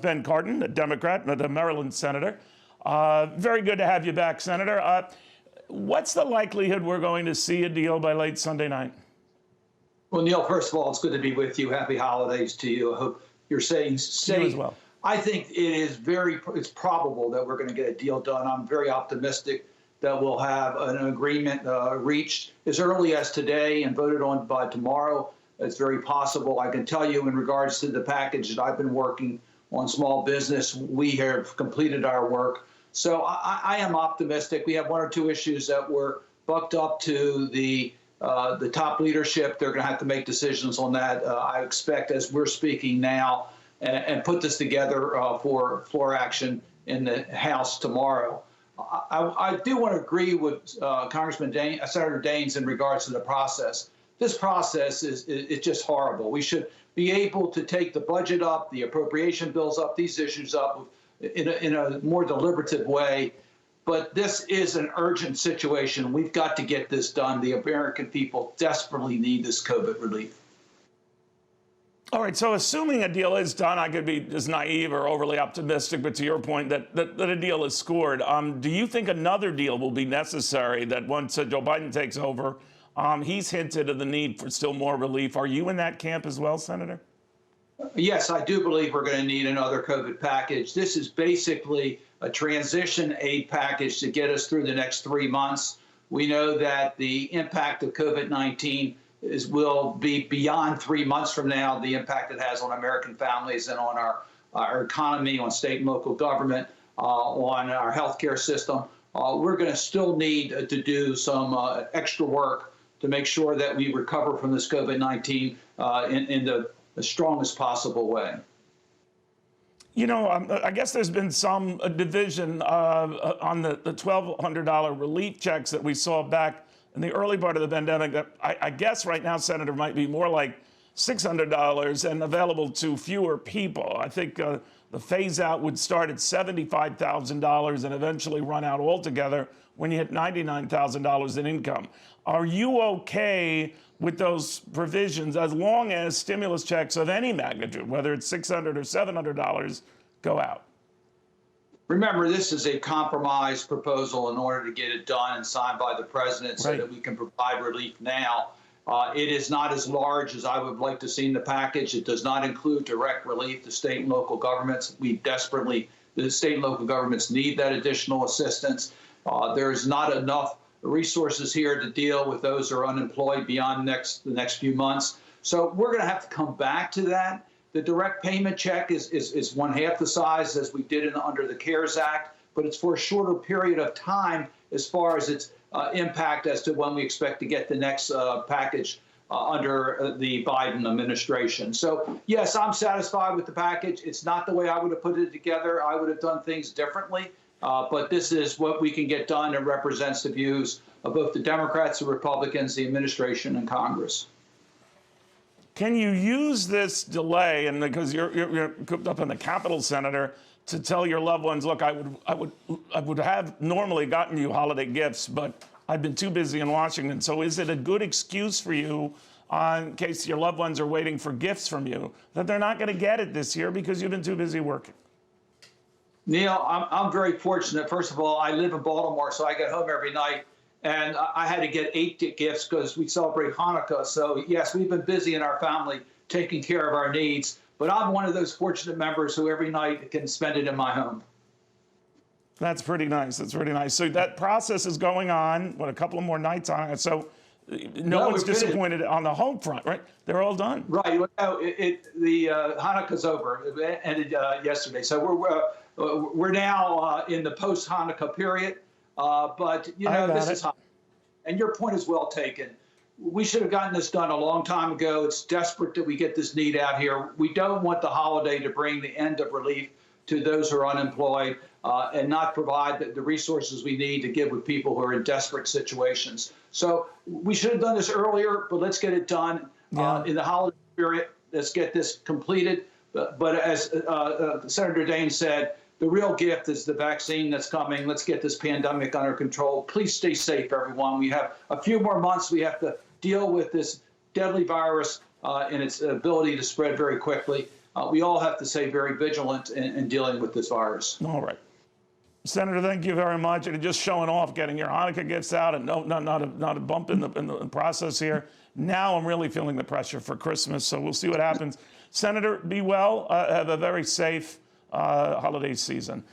Ben Cardin, a Democrat, and a Maryland senator. Very good to have you back, Senator. What's the likelihood we're going to see a deal by late Sunday night? Well, Neil, first of all, it's good to be with you. Happy holidays to you. I hope you're staying safe. You as well. I think it's probable that we're going to get a deal done. I'm very optimistic that we'll have an agreement reached as early as today and voted on by tomorrow. It's very possible. I can tell you in regards to the package that I've been working on small business, we have completed our work. So I am optimistic. We have one or two issues that were bucked up to the top leadership. They're going to have to make decisions on that, I expect, as we're speaking now, and put this together for floor action in the House tomorrow. I do want to agree with Senator Daines in regards to the process. This process is just horrible. We should be able to take the budget up, the appropriation bills up, these issues up in a more deliberative way. But this is an urgent situation. We've got to get this done. The American people desperately need this COVID relief. All right, so assuming a deal is done, I could be just naive or overly optimistic, but to your point that a deal is scored, do you think another deal will be necessary that once Joe Biden takes over? He's hinted of the need for still more relief. Are you in that camp as well, Senator? Yes, I do believe we're going to need another COVID package. This is basically a transition aid package to get us through the next 3 months. We know that the impact of COVID-19 will be beyond 3 months from now, the impact it has on American families and on our economy, on state and local government, on our healthcare system. We're going to still need to do some extra work to make sure that we recover from this COVID-19 in the strongest possible way. You know, I guess there's been some division on the $1,200 relief checks that we saw back in the early part of the pandemic. That I guess right now, Senator, might be more like $600 and available to fewer people. I think the phase out would start at $75,000 and eventually run out altogether when you hit $99,000 in income. Are you okay with those provisions as long as stimulus checks of any magnitude, whether it's $600 or $700, go out? Remember, this is a compromise proposal in order to get it done and signed by the president so that we can provide relief now. It is not as large as I would like to see in the package. It does not include direct relief to state and local governments. The state and local governments need that additional assistance. There's not enough resources here to deal with those who are unemployed beyond the next few months. So we're going to have to come back to that. The direct payment check is 1/2 the size as we did under the CARES Act, but it's for a shorter period of time as far as its impact as to when we expect to get the next package under the Biden administration. So, yes, I'm satisfied with the package. It's not the way I would have put it together. I would have done things differently. But this is what we can get done and represents the views of both the Democrats, the Republicans, the administration, and Congress. Can you use this delay, and because you're cooped up in the Capitol, Senator, to tell your loved ones, look, I would have normally gotten you holiday gifts, but I've been too busy in Washington. So is it a good excuse for you, in case your loved ones are waiting for gifts from you, that they're not going to get it this year because you've been too busy working? Neil, I'm very fortunate. First of all, I live in Baltimore, so I get home every night. And I had to get 8 gifts because we celebrate Hanukkah. So, yes, we've been busy in our family taking care of our needs. But I'm one of those fortunate members who every night can spend it in my home. That's pretty nice. That's pretty nice. So that process is going on, a couple of more nights on it. So no one's disappointed on the home front, right? They're all done. Right. The Hanukkah's over. It ended yesterday. So we're now in the post-Hanukkah period. But, you know, this is hot. And your point is well taken. We should have gotten this done a long time ago. It's desperate that we get this need out here. We don't want the holiday to bring the end of relief to those who are unemployed and not provide the resources we need to give with people who are in desperate situations. So we should have done this earlier, but let's get it done in the holiday period. Let's get this completed. But as Senator Daines said, the real gift is the vaccine that's coming. Let's get this pandemic under control. Please stay safe, everyone. We have a few more months. We have to deal with this deadly virus and its ability to spread very quickly. we all have to stay very vigilant in dealing with this virus. All right. Senator, thank you very much. And just showing off, getting your Hanukkah gifts out, and not a bump in the process here. Now I'm really feeling the pressure for Christmas, so we'll see what happens. Senator, be well. Have a very safe holiday season.